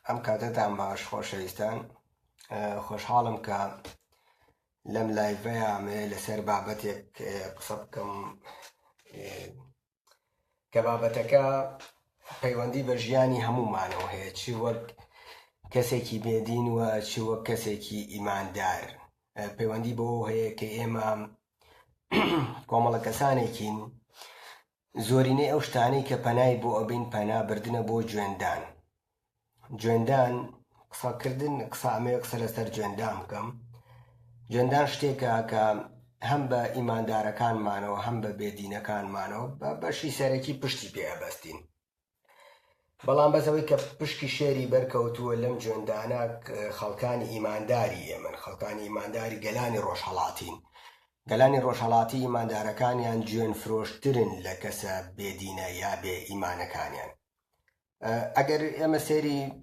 ئەم کاتتان باش خۆشەویستان، خۆشحاڵم کە لەم لایڤەیەمێ لەسەر بابەتێک قسە بکەم کە بابەتەکە پەیوەندی بە ژیانی هەمومانەوە هەیە، چی وەک کەسێکی بێدین وە چی وەک کەسێکی ئیماندار. پەیوەندی بەوە هەیە کە ئێمە کۆمەڵە کەسانێکین زۆرینەی ئەو شتانەی کە پەنای بۆ ئەبین پەنابردنە بۆ جوێندان قسەکردن قسامێ قسە لەسەر جوێندان بکەم. جوێندان شتێکە کە هەم بە ئیماندارەکانمانەوە هەم بە بێدینەکانمانەوە بەشی سەرەکی پشتی پێ ئەبەستین، بەڵام بەسەوەی کە پشکی شێری بەرکەوتووە لەم جوێندانە خەڵکانی ئیمانداری ئێمن، خەڵکانی ئیمانداری گەلانی ڕۆژهەڵاتین. گەلانی ڕۆژهەڵاتی ئیماندارەکانیان جوێن فرۆشترن لە کەسە بێدینە یا بێ ئیمانەکانیان. ئەگەر ئێمە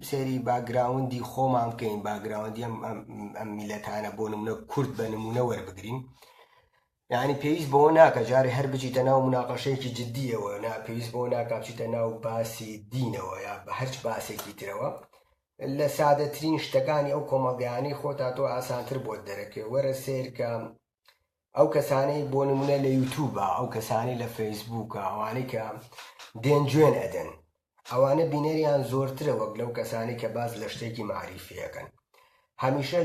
سێری باگراوندی خۆمان بکەین، باگراوندی ئەم میلەتانە بۆ نمونە کورد بە نمونە وەربگرین، یعنی پێویست بەوە ناکە جارێ هەر بچیتە ناو مناقەشەیەکی جددیەوە، پێویست بەوە ناکە بچیتە ناو باسی دینەوە یا بە هەرچ باسێکی ترەوە. لە سادەترین شتەکانی ئەو کۆمەڵگەیانەی خۆتا تۆ ئاسانتر بۆت دەرەکەوێت. وەرە سیر کە ئەو کەسانەی بۆ نمونە لە یوتیوبە، ئەو کەسانەی لە فەیسبووکە، ئەوانەی کە دێن جوێن ئەدەن، ئەوانە بینەریان زۆرترە وەک لەو کەسانی کە باز لە شتێکی معریفیەکەن. هەمیشە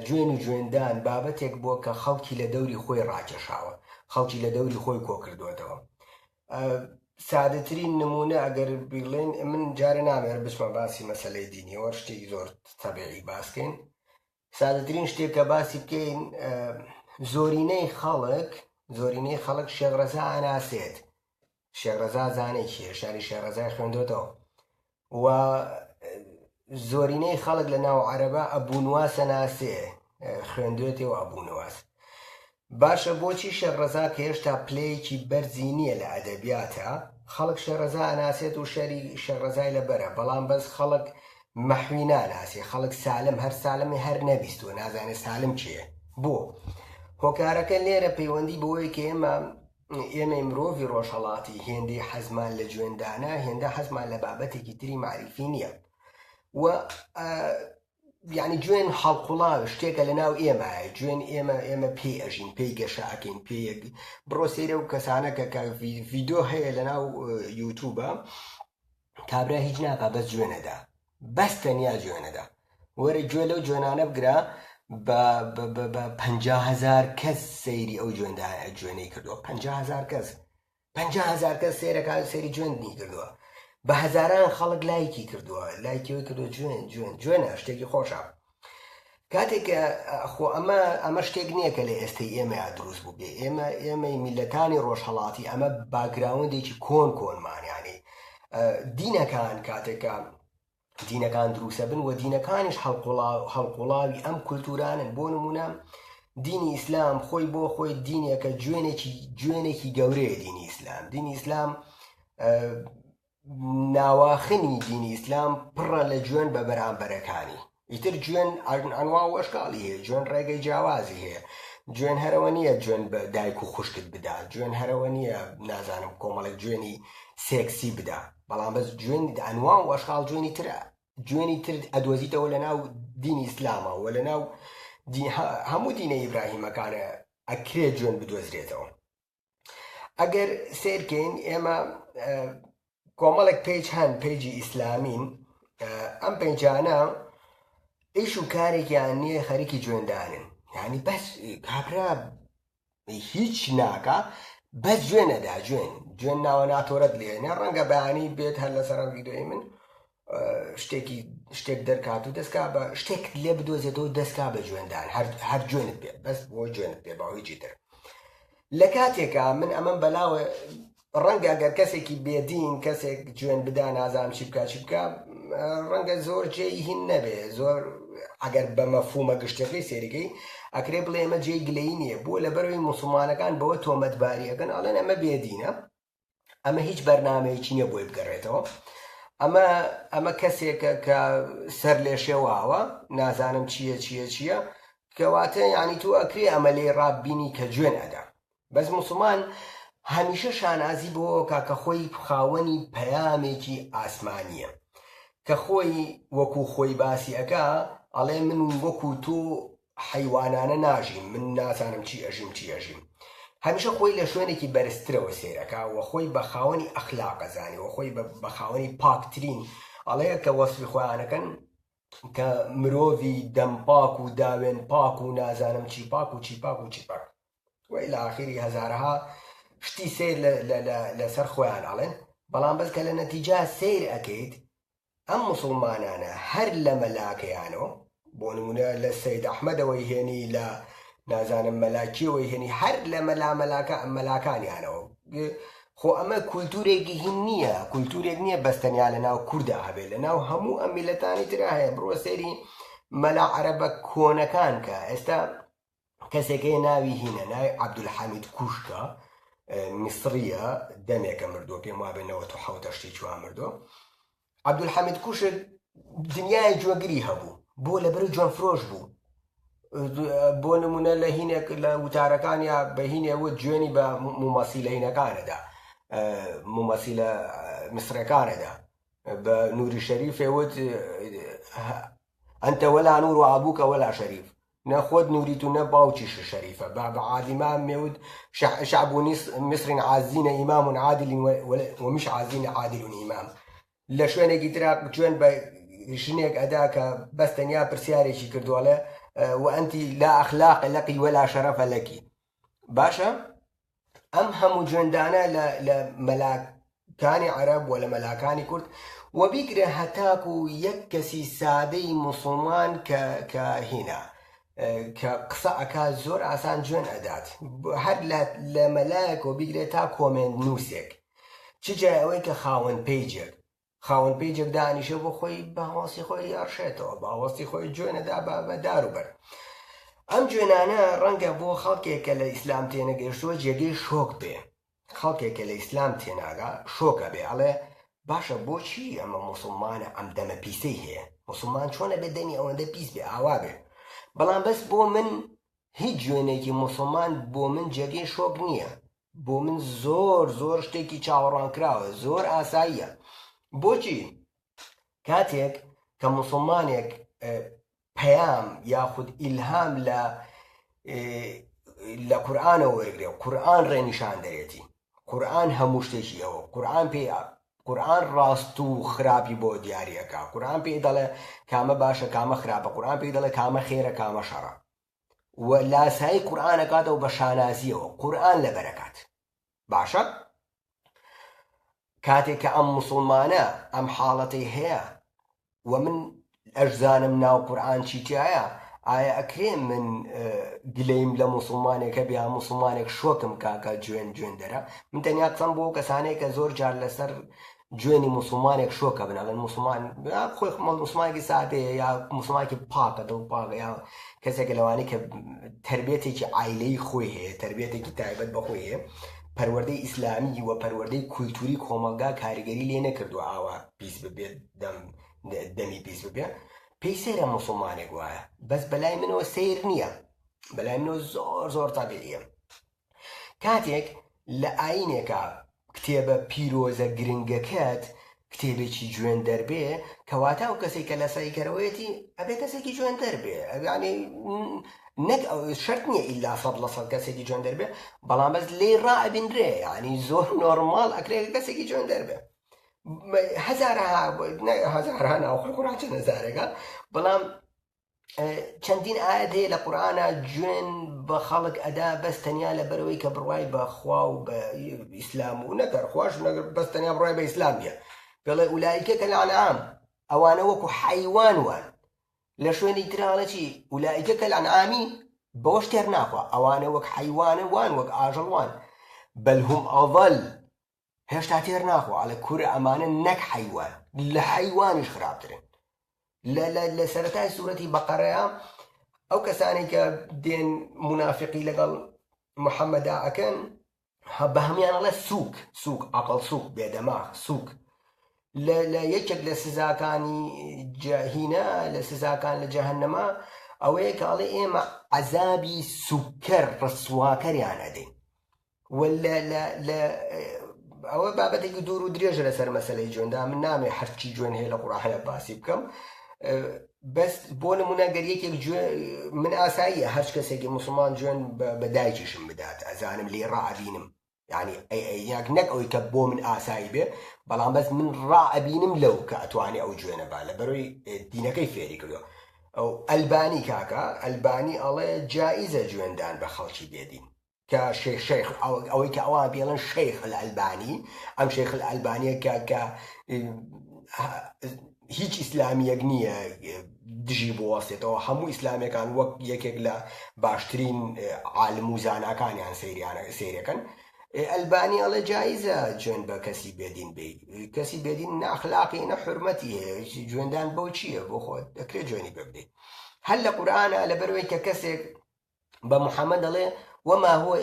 جوێن و جوێندان بابەتێک بووە کە خەڵکی لە دەوری خۆی ڕاکێشاوە، خەڵکی لە دەوری خۆی کۆ کردوێتەوە. سادەترین نمونە ئەگەر بڵێن، من جارە نامێر بچمە باسی مەسەلەی دینیەوە، شتێکی زۆر تەبیعی باسکەین. سادەترین شتێک کە باسی بکەین، زۆرینەی خەڵک شێخ ڕەزا ئەناسێت. شێخ ڕەزا زانێ کیە، شاری شێخ ڕەزای خوێندوێتەوە، و زۆرینەی خەڵک لە ناو عەرەبە ئەبوونواس ئەناسێ، خوێندوێتەوە ئەبوونواس. باشە بۆچی شێخ ڕەزا کە هێشتا پلەیەکی بەرزی نییە لە ئەدەبیاتە، خەڵک شێخ ڕەزا ئەناسێت و شەری شێخ ڕەزای لەبەرە، بەڵام بەس خەڵک مەحوی ناناسێ، خەڵک سالم هەر سالمی هەر نەبیستوە، نازانێت سالم چییە. بۆ هۆکارەکە لێرە پەیوەندی بەوەی کە ئێمە مرۆڤی ڕۆژهەڵاتی هێندەی حەزمان لە جوێندانە، هێندە حەزمان لە بابەتێکی تری معریفی نییە، و یعنی جوێن هەڵقوڵاو شتێکە لە ناو ئێمەیە. جوێن ئێمە پێی ئەژین، پێی گەشە ئەکەین، پێی بڕۆ سەیرە و کەسانەکە کە ڤیدیۆ هەیە لە ناو یوتیوبە، کابرا هیچ ناکا بەس جوێنەدا، بەس تەنیا جوێنەدا. وەرە گوێ لەو جوێنانە بگرە، بە 50,000 کەس سەیری ئەو جوێنەی کردووە. 50,000 کەس سەیری جوێنی کردووە، بە هەزاران خەڵک لایکی کردووە، لایکەوەی کردووە جوێنە شتێکی خۆشە. کاتێکە خۆ ئەمە شتێک نییە کە لە ئێستای ئێمە دروست بوو بێ. ئێمەی میلەتانی ڕۆژهەڵاتی ئەمە باگراوندێکی کۆنمان، یعنی دینەکان کاتێکە دینەکان دروسە بن و دینەکانیش هەڵقوڵاوی ئەم کولتورانن. بۆ نمونە دینی ئیسلام خۆی بۆ خۆی دینێکە جوێنێکی گەورەیە. دینی ئیسلام ناواخنی دینی ئیسلام پڕە لە جوێن بە بەرامبەرەکانی. ئیتر جوێن ئەنوا و ئەشکاڵی هەیە، جوێن ڕێگەی جیاوازی هەیە. جوێن هەرەوە نییە جوێن بە دایک و خوشکت بدا، جوێن هەرەوە نییە نازانم کۆمەڵێک جوێنی سێکسی بدا، بەڵام بەس جوێن ئەنوا و ئەشکاڵ جوێنی تر ئەدۆزیتەوە لە ناو دینی ئیسلامە و لە ناو هەموو دینە ئیبراهیمەکانە ئەکرێ جوێن بدۆزرێتەوە. ئەگەر سیرکەین، ئێمە کۆمەڵێک پیج هەن، پیجی ئیسلامین. ئەم پیجانە ئیش و کارێکیان نییە خەریکی جوێندانن، یعنی بەس کابرا هیچ ناکە، بەس جوێنەدا. جوێن ناوە ناتۆرەت لێنە، ڕەنگە بەیانی بێت هەر لەسەر ڤیدیۆی من شتێک دەرکات و دەستکا بە شتێک لێ بدۆزێتەوە، دەستکا بە جوێندان، هەر جوێنت بێت، بەس بۆ جوێنت بێ، باوەیجی تر. لە کاتێکە من ئەمەم بەلاوە ڕەنگە ئەگەر کەسێکی بێدین کەسێک جوێن بدا، نازانم چی بکە، ڕەنگە زۆر جێی هین نەبێ، زۆر ئەگەر بە مەفهومە گشتەکەی سێریگەی ئەکرێ بڵێ ئەمە جێی گلەیی نییە. بۆ لەبەرەوەی موسڵمانەکان بەوە تۆمەتباریەکەن، ئەڵێن ئەمە بێدینە، ئەمە هیچ بەرنامەیەکی نییە بۆی بگەڕێتەوە، ئەمە کەسێکە کە سەر لێ شێواوە، نازانم چییە، کەواتە یعنی تو ئەکرێ ئەمە لێ ڕاببینی کە جوێن ئەدا. بەس موسڵمان هەمیشە شانازی بۆ کاکە خۆی خاوەنی پەیامێکی ئاسمانیە، کە خۆی وەکو خۆی باسی ئەکا ئەڵێ من وەکو تۆ حیوانانە ناژیم، من نازانم چی ئەژیم چی ئەژیم. هەمیشە خۆی لە شوێنێکی بەرزترەوە سێرەکە و خۆی بە خاوەنی ئەخلاق ئەزانێ و خۆی بە خاوەنی پاکترین ئەڵەیە کە وەسفی خۆیانەکەن کە مرۆڤی دەم پاک و داوێن پاک و نازانم چی پاک و چی پاک و چی پاک وی لە ئاخری هەزارەها شتی سیر لەسەر خۆیان ئەڵێن. بەڵام بەس کە لە نەتیجا سیر ئەکەیت ئەم مسلمانانە هەر لە مەلاکەیانەوە، بۆ نمونە لە سەید ئەحمەدەوەی هێنی، لە نازانم مەلاکیەوەی هێنی، هەر لە مەلاکانیانەوە. خۆ ئەمە کولتورێکی هین نییە، کولتورێک نییە بەستەنیا لە ناو کووردا هەبێت، لە ناو هەموو ئەم میلەتانی ترا هەیە. بڕۆ سەیری مەلا عەرەبە کۆنەکان کە ئێستا کەسێکەیە ناوی هینە، ناوی عەبدولحەمید کوشکە، میسریە، دەمێکە مردووە، پێم وابێ 97 شتێکی وا مردووە. عەبدولحەمید کوشک دنیای جوەگری هەبوو، بۆ لەبەر جوان فرۆش بوو. بۆ نمونە لە هینێک لە وتارەکان یا بە هینێوە گوێنی بە مومەسیلە هینەکانەدا، مومەسیلە میسرەکانەدا، بە نوری شەریفێوت ئەنتە وەلا نور و ئابووکە وەلا شەریف، نە خۆت نوریت و نە باوکیش شەریفە. بە عادیما مێوت شعب مصر عازین ئیمام عادل ومش عازین عادل ئیمام. لە شوێنێکی ترا گوێن بە ژنێک ئەدا کە بەس تەنیا پرسیارێکی کردووەڵێ وأنت لا أخلاق لك ولا شرف لك. باشا ئەم هەموو جوێندانە لە مەلاکانی عەرەب و لە مەلاکانی کورد و بیگرێ هەتاکو یەک کەسی سادەی مسلمان کە هینا کە قسە ئەکا زۆر ئاسان جوێن ئەدات، هەر لە مەلایەک و بیگرێت تا کۆمێن نووسێک چجای ئەوەی کە خاوەن پێیجێک دانیشە بۆ خۆی باوەستی خۆی یارشێتەوە، باوەستی خۆی جوێنەدا بە داروبەر. ئەم جوێنانە ڕەنگە بۆ خەڵکێکە لە ئیسلام تێنەگەیشتووە جێگەی شۆک بێ، خەڵکێکە لە ئیسلام تێناگا شۆکە بێ، ئەڵێ باشە بۆچی ئەمە مسلمانە ئەم دەمە پیسەی هەیە، مسلمان چۆنە بێ دەمی ئەوەندە پیس بێ ئاوا بێ. بەڵام بەس بۆ من هیچ جوێنێکی مسلمان بۆ من جێگەی شۆک نییە، بۆ من زۆر شتێکی چاوەڕوانکراوە، زۆر ئاساییە. بۆچی؟ کاتێک کە مسلمانێک پەیام یاخود ئیلهام لە قورئانەوە وەرگرێ، قورئان ڕێنیشان دەرێتی، قورئان هەموو شتێکیەوە، قورئان ڕاست و خراپی بۆ دیاریەکە، قورئان پێی دەڵێ کامە باشە کامە خراپە، قورئان پێی دەڵێ کامە خێرە کامە شەڕە، و لاسایی قورئانەکاتەوە بە شانازیەوە، قورئان لەبەرەکات. باشە کاتێک کە ئەم مسلمانە ئەم حاڵەتەی هەیە و من ئەشزانم ناو قورئان چیتیایە، ئایا ئەکرێ من گلەیم لە مسلمانێکە بیا مسلمانێک شۆکم کاکە جوێن دەرە؟ من تەنیا قسەم بۆ کەسانەیە کە زۆر جار لەسەر جوێنی مسلمانێک شۆکە بنەڵێن مسلمان خۆی مسلمانێکی سادەیە یا مسلمانێکی پاکە دڵ پاکە یا کەسێکە لەوانەیە کە تربیەتێکی عایلەی خۆی هەیە، تربیەتێکی تایبەت بەخۆی هەیە، پەروەردەی ئیسلامی و پەروەردەی کولتوری کۆمەلگا کاریگەری لێ نەکردووە ئاوا پیس ببێت، دەمی پیس ببێ، پێی سەیرە مسلمانێک وایە، بەس بەلای منەوە سیر نییە، بەلای منەوە زۆر تابعیە. کاتێک لە ئاینێکە کتێبە پیرۆزە گرنگەکەت کتێبێکی جوێن دەربێ، کەواتە ئەو کەسێک کە لە سەیکەرەوەیەتی ئەبێ کەسێکی جوێن دەربێ، یعنی نەک شەرت نییە ئیلا 100% کەسێکی جوێن دەربێ، بەڵام بەس لێ ڕائەبینرێ، یعنی زۆر نۆرماڵ ئەکرێ کەسێکی جوێن دەربێ. هەزارها ناوخۆی قورئان چەند هەزارێکە، بەڵام چەندین ئاەت هەیە لە قورئانە جوێن بە خەڵک ئەدا بەس تەنیا لە بەرەوەی کە بڕوای بە خوا و بە ئیسلام و نەکەر خواش بەس تەنیا بڕوای بە ئیسلام بیە، پێڵێ ئولائیکە کەلئەنعام، ئەوانە وەکو حەیوان وان. لە شوێنی تراڵە چی؟ ئولائیکە کەلئەنعامی بەوەش تێر ناخوا، ئەوانە وەک حەیوانە وان، وەک ئاژەڵ وان، بەل هوم ئەضەل، هێشتا تێر ناخوا، ئەڵێ کورە ئەمانە نەک حەیوان، لە حەیوانیش خراپترن. لە سەرەتای سوورەتی بەقەرەیە ئەو کەسانی کە دێن منافقی لەگەڵ محەممەدا ئەکەن بە هەمویان ئەڵێ سووک عەقڵ سووک بێدەماغ سووک. لە یەکێک لە سزاکانی هینە لە سزاکان لە جەهەنەما ئەوەیە کە ئەڵێ ئێمە عەزابی سووکەر ڕسواکەریان ئەدەین، و لە ئەوە بابەتێکی دوور و درێژە لەسەر مەسەلەی جوێندا من نامێ هەرچی جوێن هەیە لە قورئانە باسی بکەم بەس بۆ نمونە گەریەکێک من ئاساییە هەر کەسێکی مسلمان جوێن بە دایکیشم بدات ئەزانم لێ ڕائبینم یعنی یاک نەک ئەوەی کە بۆ من ئاسایی بێ بەڵام بەس من ڕائبینم لەو کە ئەتوانێ ئەو جوێنە با لە بەرەوەی دینەکەی فێری کردووە ئەو ئەلبانی کاکە ئەلبانی ئەڵێ جائیزە جوێندان بە خەڵکی بێدین کە شیخ ئەوەی کە ئەوان پێڵن شیخ الئەلبانی ئەم شیخ الئەلبانیە کە هیچ ئیسلامیەک نییە دژی بوەستێتەوە هەموو ئیسلامیەکان وەک یەکێک لە باشترین عالم و زاناکانیان سیرەکەن ئەلبانی ئەڵێ جایزە جوێن بە کەسی بێدین بێ کەسی بێدین نەخلاقی نەحورمەتی هەیە جوێندان بەو چییە بۆ خۆت دەکرێت جوێنی بە بدەیت هەر لە قورئانە لەبەرەوەی کە کەسێک بە محەممەد دەڵێ وما هو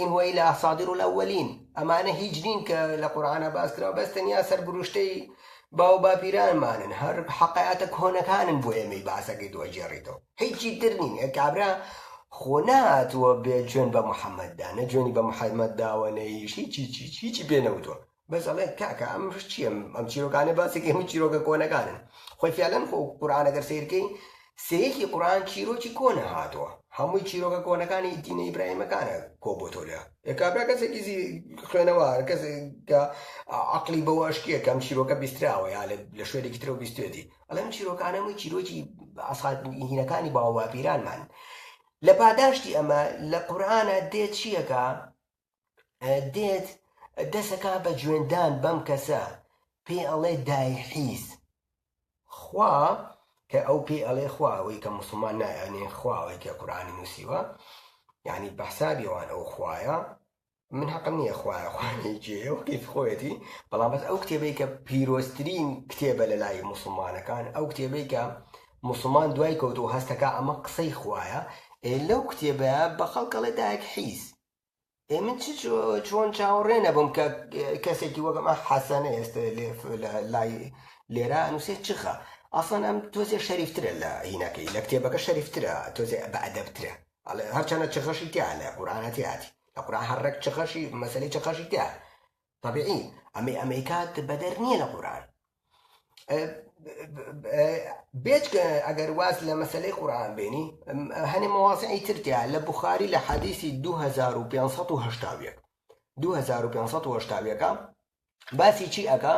إن هو إلا أساطير الأولين ئەمانە هیچ نین کە لە قورئانە باس کراوە بەس تەنیا سەرگروشتەی باو باپیرانمانن هەر حەقایەتە کۆنەکانن بۆ ئێمەی باسەکەی دۆجێڕیتەوە هیچی تر نین کابرا خۆ نهاتووە بێ جوێن بە محەممەددا نە جوێنی بە محەممەد داوەنەیش هیچی پێ نەوتووە بەس ئەڵێ کاکە ئەم چییە ئەم چیرۆکانە باسێکی هەموو چیرۆکە کۆنەکانن خۆی فعلەن خۆ قورئانەگەر سیرکەی سەیەکی قورئان چیرۆکی کۆنە هاتووە هەمووی چیرۆکە کۆنەکانی دینە ئیبراهیمەکانە کۆ بۆ تۆ لێ کابرا کەسێکی خوێنەوە کەسێک کە عەقڵی بەوە ئەشکێ کە ئەم چیرۆکە بیستراوە یا لە شوێنێکی ترەوە بیستوێتی ئەڵێ ئەم چیرۆکانە هەمووی چیرۆکی هینەکانی باو باپیرانمان لە پاداشتی ئەمە لە قورئانە دێت چیەکە دێت دەسەکا بە جوێندان بەم کەسە پێی ئەڵێ دایحیز خوا کە ئەو پێی ئەڵێ خوا ئەوەی کە مسلمان نایانێ خواوەی کە قورئانی نووسیوە یعنی بەحسابی ئەوان ئەو خوایە من حەقم نییە خوایە خوانێکیە و کەیف خۆیەتی بەڵام بەس ئەو کتێبەی کە پیرۆستترین کتێبە لە لای مسلمانەکان ئەو کتێبەی کە مسلمان دوای کەوت و هەستەکە ئەمە قسەی خوایە لەو کتێبەیە بە خەڵکەڵێ دایک حیز من چۆن چاوەڕێ نەبووم کە کەسێکی وەکەمە حەسەنە ئێستا لای لێرە نووسێت چخە ئەسڵەن ئەم تۆزێ شەریفترە لە هینەکەی لە کتێبەکە شەریفترە تۆزێ بە ئەدەبترە هەرچەندە چخەشی تیا لە قورئانە تیاتی لە قورئان هەرڕێک چخەشی مەسەلەی چخەشی تیا طەبیعی ئەمریکات بەدەر نییە لە قورئان بێت ئەگەر واز لە مەسەلەی قورئان بێنی هەنێ مەواضعی ترتیا لە بوخاری لە حەدیثی 2580 باسی چی ئەکا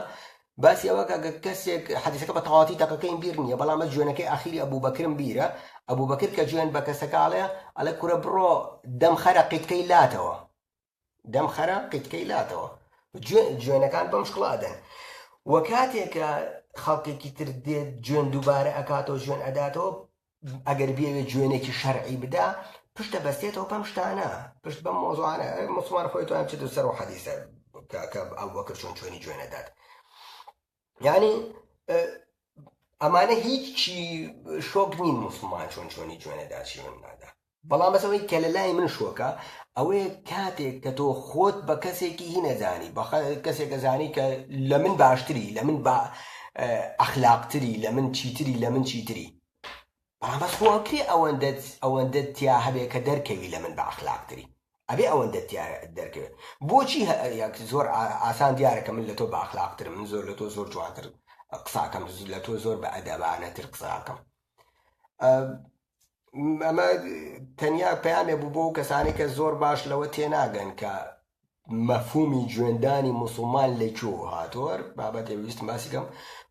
باسی ئەوە کە کەسێک حەدیثەکە بە تەواتی تەقەکەی بیر نییە بەڵام جوێنەکەی ئاخیری ئەبوو بەکرم بیرە ئەبوو بەکر کە جوێن بە کەسەکاڵێ ئەڵێ کوڕە بڕۆ دەمخەرە قیتکەی لاتەوە دەمخەرە قیتکەی لاتەوە جوێنەکان بەم شکڵادەن وە کاتێکە خەڵکێکی تر دێت جوێن دووبارە ئەکاتەوە جوێن ئەداتەوە ئەگەر بێوێت جوێنێکی شەرعی بدا پشتە بەستێتەوە بەم شتانە پشت بەم مۆزوعانە مسلمان خۆی توانم چێتە سەر و حەدیثە کە ئەو وەکر چۆن جوێنی جوێنەدات یعنی ئەمانە هیچی شۆک نین مسلمان چۆنی جوێنەدا چیون نادا بەڵام بەسەوەی کە لە لای من شۆکە ئەوەیە کاتێک کە تۆ خۆت بە کەسێکی هی نەزانی بە کەسێکە زانی کە لە من باشتری لە من بە ئەخلاقتری لە من چیتری لە من چیتری بەڵام بەس خۆکرێ ئەوەندە تیا هەبێ کە دەرکەوی لە من بە ئەخلاقتری ئەبێ ئەوەندە تیا دەرکەوێت بۆچی زۆر ئاسان دیارە کە من لە تۆ بە ئەخلاقترم من زۆر لە تۆ زۆر جوانتر قساکەم لە تۆ زۆر بە ئەدەبانەتر قساکەم ئەمە تەنیا پەیامێ بوو بۆ کەسانی کە زۆر باش لەوە تێناگەن کە مەفهومی جوێندانی مسلمان لەکوێ هاتۆر بابەتێ ویستم باسی کەم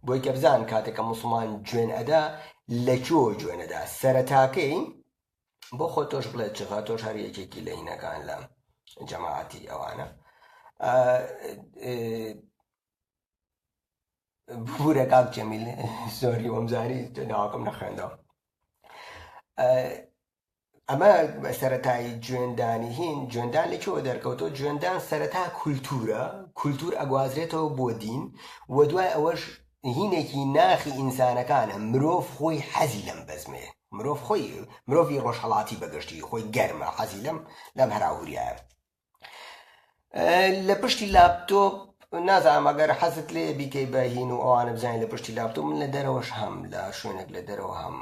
بۆی کە بزان کاتێکە مسلمان جوێن ئەدا لەکوێ جوێنەدا سەرەتاکەی بۆ خۆ تۆش بڵێت چغا تۆش هەر یەکێکی لە هینەکان لە جەماعەتی ئەوانە بورە کاک جەمیل زۆری وەمزانی ناوەکەم نەخوێندەوە ئەمە سەرەتایی جوێندانی هین جوێندان لەکوێ دەرکەوتۆ جوێندان سەرەتا کولتور ئەگوازرێتەوە بۆ دین و دوای ئەوەش هینێکی ناخی ئینسانەکانە مرۆڤ خۆی حەزی لەم بەزمێ مرۆڤی ڕۆژهەڵاتی بەگشتی خۆی گەرمە حەزی لەم هەراوریایە لە پشتی لاپتۆپ نازانم ئەگەر حەزت لێ بیکەی بە هین و ئەوانە بزانین لە پشتی لاپتۆپ من لە دەرەوەش هەم لە شوێنێک لە دەرەوە هەم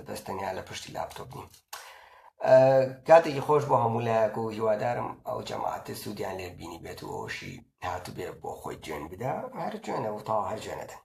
دەستەنیا لە پشتی لاپتۆپ نیم کاتێکی خۆش بۆ هەموو لایەک و هیوادارم ئەو جەماعەتە سوودیان لێ بینی بێت و ئەوشی هاتو بێ بۆ خۆی جوێن بدا هەر جوێنە و تا هەر جوێنەدەن